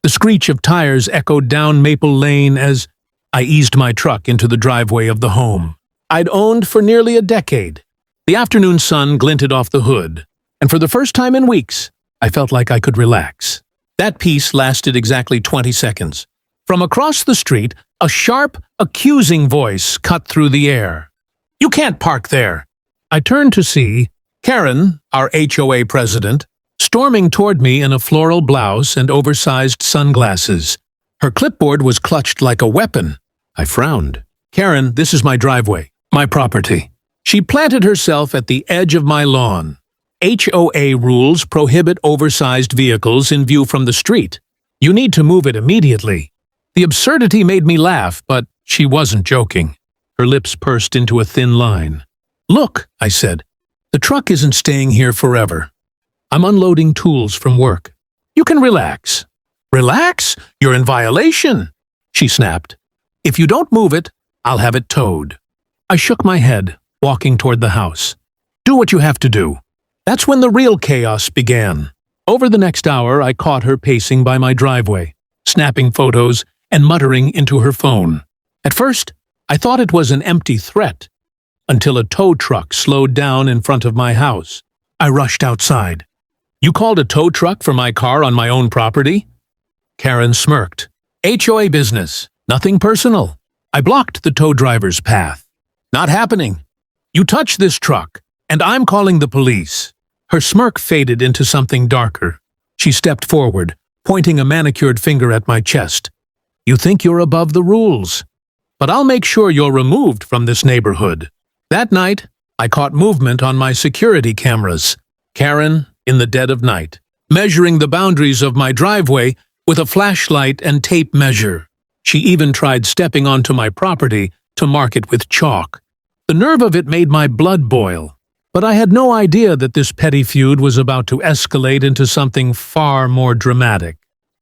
The screech of tires echoed down Maple Lane as I eased my truck into the driveway of the home I'd owned for nearly a decade. The afternoon sun glinted off the hood, and for the first time in weeks, I felt like I could relax. That peace lasted exactly 20 seconds. From across the street, a sharp, accusing voice cut through the air. "You can't park there!" I turned to see Karen, our HOA president, storming toward me in a floral blouse and oversized sunglasses. Her clipboard was clutched like a weapon. I frowned. "Karen, this is my driveway, my property." She planted herself at the edge of my lawn. HOA rules prohibit oversized vehicles in view from the street. You need to move it immediately. The absurdity made me laugh, but she wasn't joking. Her lips pursed into a thin line. "Look," I said, "the truck isn't staying here forever. I'm unloading tools from work. You can relax." "Relax? You're in violation," she snapped. "If you don't move it, I'll have it towed." I shook my head, walking toward the house. "Do what you have to do." That's when the real chaos began. Over the next hour, I caught her pacing by my driveway, snapping photos and muttering into her phone. At first, I thought it was an empty threat, until a tow truck slowed down in front of my house. I rushed outside. "You called a tow truck for my car on my own property?" Karen smirked. "HOA business, nothing personal." I blocked the tow driver's path. "Not happening. You touch this truck, and I'm calling the police." Her smirk faded into something darker. She stepped forward, pointing a manicured finger at my chest. "You think you're above the rules, but I'll make sure you're removed from this neighborhood." That night, I caught movement on my security cameras. Karen, in the dead of night, measuring the boundaries of my driveway with a flashlight and tape measure. She even tried stepping onto my property to mark it with chalk. The nerve of it made my blood boil, but I had no idea that this petty feud was about to escalate into something far more dramatic.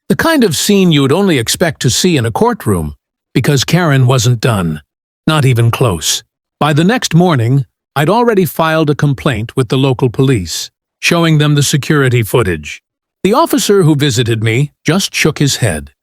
The kind of scene you'd only expect to see in a courtroom, because Karen wasn't done. Not even close. By the next morning, I'd already filed a complaint with the local police, showing them the security footage. The officer who visited me just shook his head.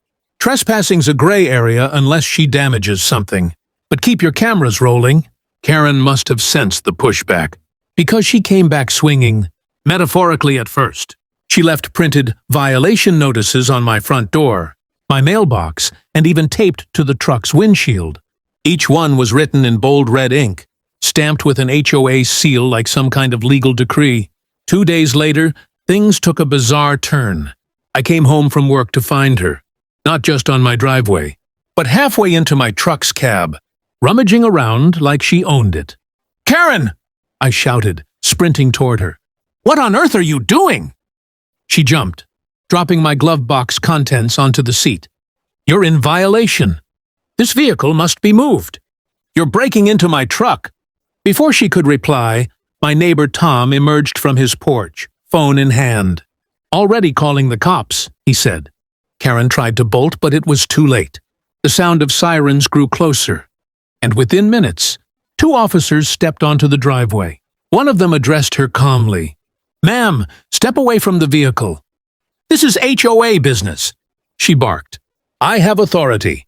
"Trespassing's a gray area unless she damages something. But keep your cameras rolling." Karen must have sensed the pushback, because she came back swinging, metaphorically at first. She left printed violation notices on my front door, my mailbox, and even taped to the truck's windshield. Each one was written in bold red ink, stamped with an HOA seal like some kind of legal decree. 2 days later, things took a bizarre turn. I came home from work to find her, not just on my driveway, but halfway into my truck's cab, rummaging around like she owned it. "Karen!" I shouted, sprinting toward her. "What on earth are you doing?" She jumped, dropping my glove box contents onto the seat. "You're in violation. This vehicle must be moved. You're breaking into my truck." Before she could reply, my neighbor Tom emerged from his porch, phone in hand. "Already calling the cops," he said. Karen tried to bolt, but it was too late. The sound of sirens grew closer, and within minutes, 2 officers stepped onto the driveway. One of them addressed her calmly. "Ma'am, step away from the vehicle. This is HOA business," she barked. "I have authority."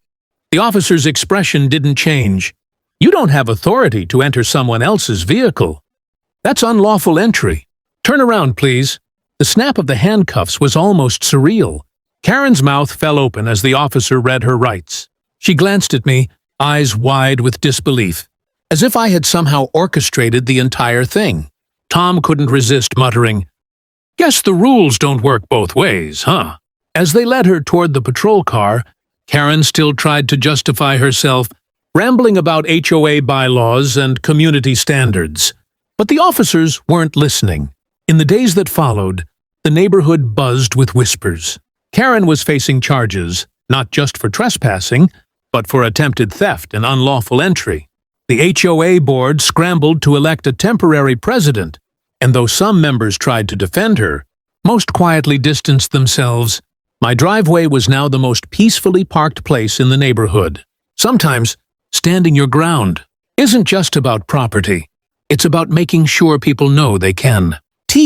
The officer's expression didn't change. "You don't have authority to enter someone else's vehicle. That's unlawful entry. Turn around, please." The snap of the handcuffs was almost surreal. Karen's mouth fell open as the officer read her rights. She glanced at me, eyes wide with disbelief, as if I had somehow orchestrated the entire thing. Tom couldn't resist muttering, "Guess the rules don't work both ways, huh?" As they led her toward the patrol car, Karen still tried to justify herself, rambling about HOA bylaws and community standards. But the officers weren't listening. In the days that followed, the neighborhood buzzed with whispers. Karen was facing charges, not just for trespassing, but for attempted theft and unlawful entry. The HOA board scrambled to elect a temporary president, and though some members tried to defend her, most quietly distanced themselves. My driveway was now the most peacefully parked place in the neighborhood. Sometimes, standing your ground isn't just about property. It's about making sure people know they can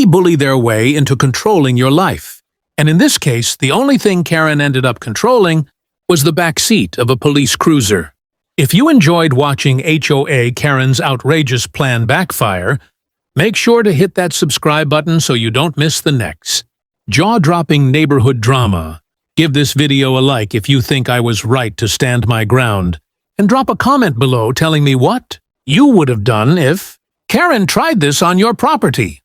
bully their way into controlling your life. And in this case, the only thing Karen ended up controlling was the back seat of a police cruiser. If you enjoyed watching HOA Karen's outrageous plan backfire, make sure to hit that subscribe button so you don't miss the next jaw-dropping neighborhood drama. Give this video a like if you think I was right to stand my ground, and drop a comment below telling me what you would have done if Karen tried this on your property.